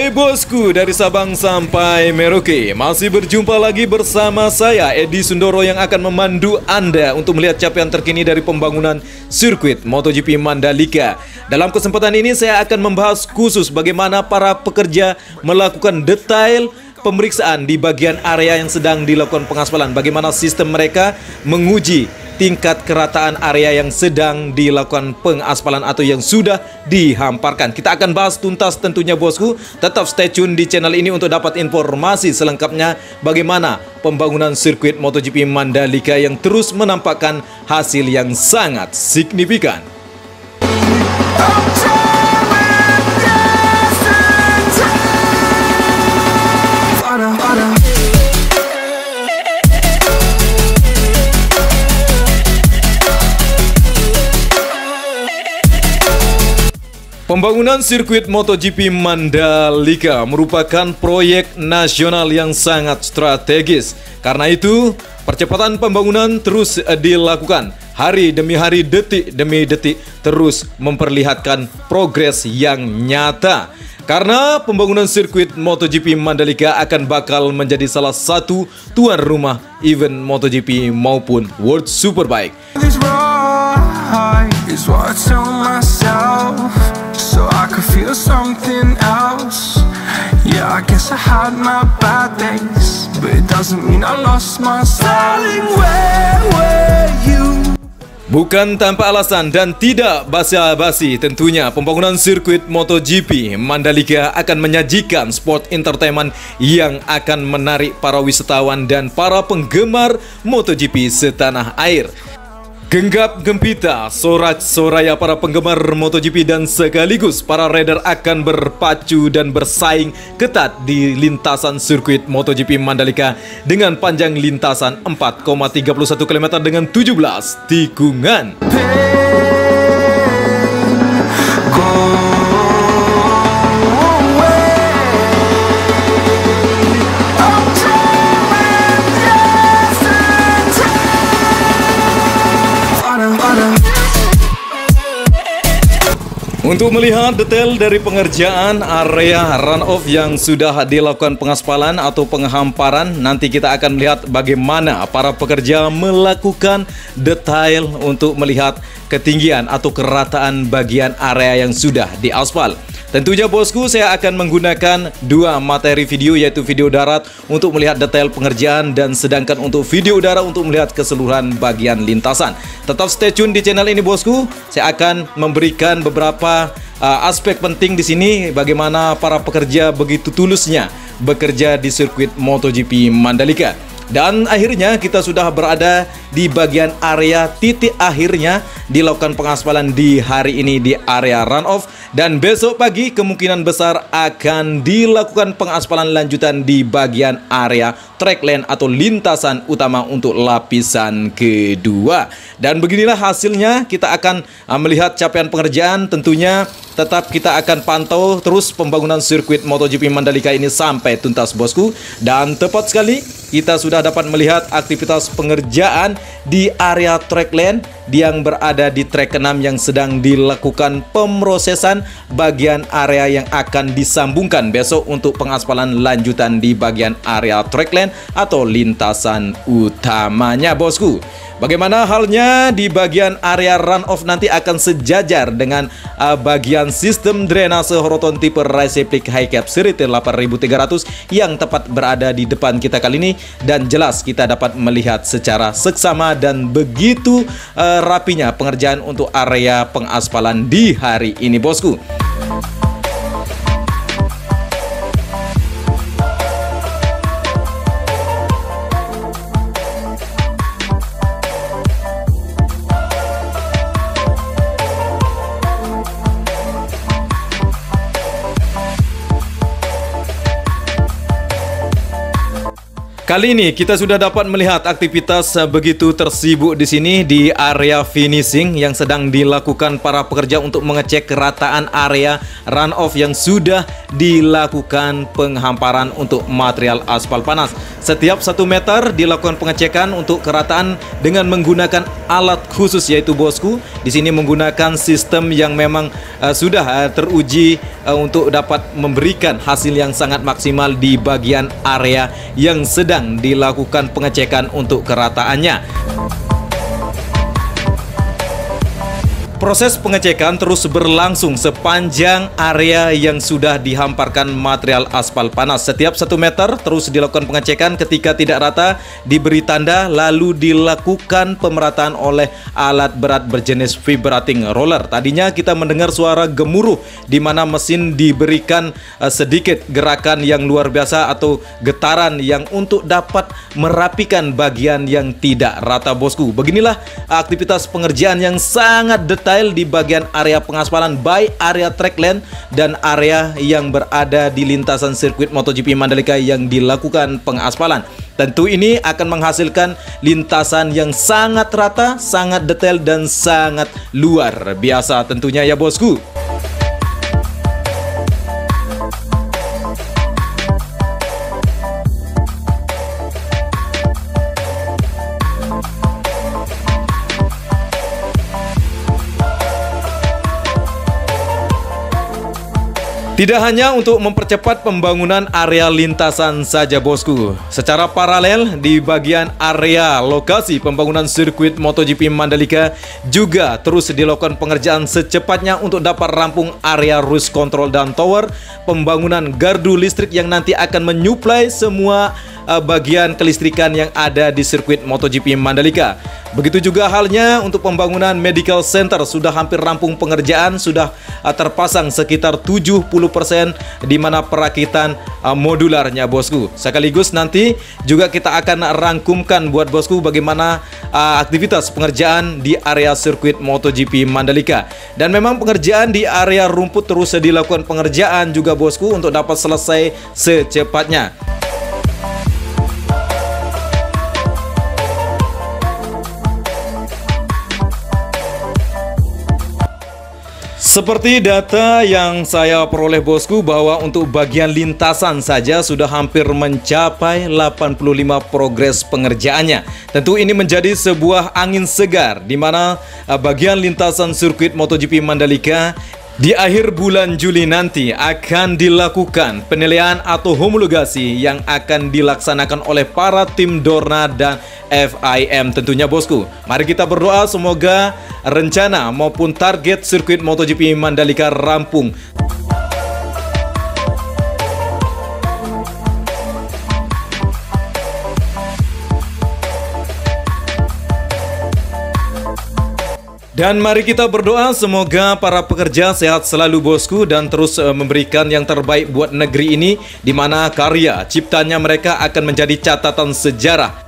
Hai bosku dari Sabang sampai Merauke, masih berjumpa lagi bersama saya Edi Sundoro yang akan memandu Anda untuk melihat capaian terkini dari pembangunan sirkuit MotoGP Mandalika. Dalam kesempatan ini saya akan membahas khusus bagaimana para pekerja melakukan detail pemeriksaan di bagian area yang sedang dilakukan pengaspalan, bagaimana sistem mereka menguji tingkat kerataan area yang sedang dilakukan pengaspalan atau yang sudah dihamparkan. Kita akan bahas tuntas tentunya bosku. Tetap stay tune di channel ini untuk dapat informasi selengkapnya bagaimana pembangunan sirkuit MotoGP Mandalika yang terus menampakkan hasil yang sangat signifikan. Pembangunan sirkuit MotoGP Mandalika merupakan proyek nasional yang sangat strategis. Karena itu, percepatan pembangunan terus dilakukan. Hari demi hari, detik demi detik, terus memperlihatkan progres yang nyata. Karena pembangunan sirkuit MotoGP Mandalika akan bakal menjadi salah satu tuan rumah event MotoGP maupun World Superbike. So I could feel something else. Yeah, I guess I had my bad days, but it doesn't mean I lost myself. Darling, where were you? Bukan tanpa alasan dan tidak basa-basi tentunya pembangunan sirkuit MotoGP Mandalika akan menyajikan sport entertainment yang akan menarik para wisatawan dan para penggemar MotoGP setanah air. Genggap gempita, sorak-soraya para penggemar MotoGP dan sekaligus para rider akan berpacu dan bersaing ketat di lintasan sirkuit MotoGP Mandalika dengan panjang lintasan 4,31 km dengan 17 tikungan. Untuk melihat detail dari pengerjaan area runoff yang sudah dilakukan pengaspalan atau penghamparan, nanti kita akan melihat bagaimana para pekerja melakukan detail untuk melihat ketinggian atau kerataan bagian area yang sudah diaspal. Tentunya bosku, saya akan menggunakan dua materi video, yaitu video darat untuk melihat detail pengerjaan dan sedangkan untuk video udara untuk melihat keseluruhan bagian lintasan. Tetap stay tune di channel ini bosku. Saya akan memberikan beberapa aspek penting di sini bagaimana para pekerja begitu tulusnya bekerja di sirkuit MotoGP Mandalika. Dan akhirnya kita sudah berada di bagian area titik akhirnya dilakukan pengaspalan di hari ini di area runoff. Dan besok pagi kemungkinan besar akan dilakukan pengaspalan lanjutan di bagian area track lane atau lintasan utama untuk lapisan kedua. Dan beginilah hasilnya, kita akan melihat capaian pengerjaan. Tentunya tetap kita akan pantau terus pembangunan sirkuit MotoGP Mandalika ini sampai tuntas bosku. Dan tepat sekali kita sudah dapat melihat aktivitas pengerjaan di area track lane yang berada di trek 6 yang sedang dilakukan pemrosesan bagian area yang akan disambungkan besok untuk pengaspalan lanjutan di bagian area track lane atau lintasan utamanya bosku. Bagaimana halnya di bagian area runoff nanti akan sejajar dengan bagian sistem drainase Horoton tipe race replic high cap seri 8300 yang tepat berada di depan kita kali ini, dan jelas kita dapat melihat secara seksama dan begitu rapinya pengerjaan untuk area pengaspalan di hari ini bosku. Kali ini kita sudah dapat melihat aktivitas begitu tersibuk di sini di area finishing yang sedang dilakukan para pekerja untuk mengecek kerataan area runoff yang sudah dilakukan penghamparan untuk material aspal panas. Setiap 1 meter dilakukan pengecekan untuk kerataan dengan menggunakan alat khusus, yaitu bosku di sini menggunakan sistem yang memang sudah teruji untuk dapat memberikan hasil yang sangat maksimal di bagian area yang sedang dilakukan pengecekan untuk kerataannya. Proses pengecekan terus berlangsung sepanjang area yang sudah dihamparkan material aspal panas. Setiap 1 meter terus dilakukan pengecekan, ketika tidak rata diberi tanda lalu dilakukan pemerataan oleh alat berat berjenis vibrating roller. Tadinya kita mendengar suara gemuruh di mana mesin diberikan sedikit gerakan yang luar biasa atau getaran yang untuk dapat merapikan bagian yang tidak rata, bosku. Beginilah aktivitas pengerjaan yang sangat detail di bagian area pengaspalan, baik area track lane dan area yang berada di lintasan sirkuit MotoGP Mandalika yang dilakukan pengaspalan. Tentu ini akan menghasilkan lintasan yang sangat rata, sangat detail dan sangat luar biasa tentunya ya bosku. Tidak hanya untuk mempercepat pembangunan area lintasan saja bosku, secara paralel di bagian area lokasi pembangunan sirkuit MotoGP Mandalika juga terus dilakukan pengerjaan secepatnya untuk dapat rampung area cruise control dan tower, pembangunan gardu listrik yang nanti akan menyuplai semua bagian kelistrikan yang ada di sirkuit MotoGP Mandalika. Begitu juga halnya untuk pembangunan medical center, sudah hampir rampung pengerjaan, sudah terpasang sekitar 70% di mana perakitan modularnya bosku. Sekaligus nanti juga kita akan rangkumkan buat bosku bagaimana aktivitas pengerjaan di area sirkuit MotoGP Mandalika. Dan memang pengerjaan di area rumput terus dilakukan pengerjaan juga bosku untuk dapat selesai secepatnya. Seperti data yang saya peroleh bosku, bahwa untuk bagian lintasan saja sudah hampir mencapai 85 progres pengerjaannya. Tentu ini menjadi sebuah angin segar di mana bagian lintasan sirkuit MotoGP Mandalika di akhir bulan Juli nanti akan dilakukan penilaian atau homologasi yang akan dilaksanakan oleh para tim Dorna dan FIM tentunya bosku. Mari kita berdoa semoga rencana maupun target sirkuit MotoGP Mandalika rampung. Dan mari kita berdoa semoga para pekerja sehat selalu bosku dan terus memberikan yang terbaik buat negeri ini, di mana karya ciptanya mereka akan menjadi catatan sejarah.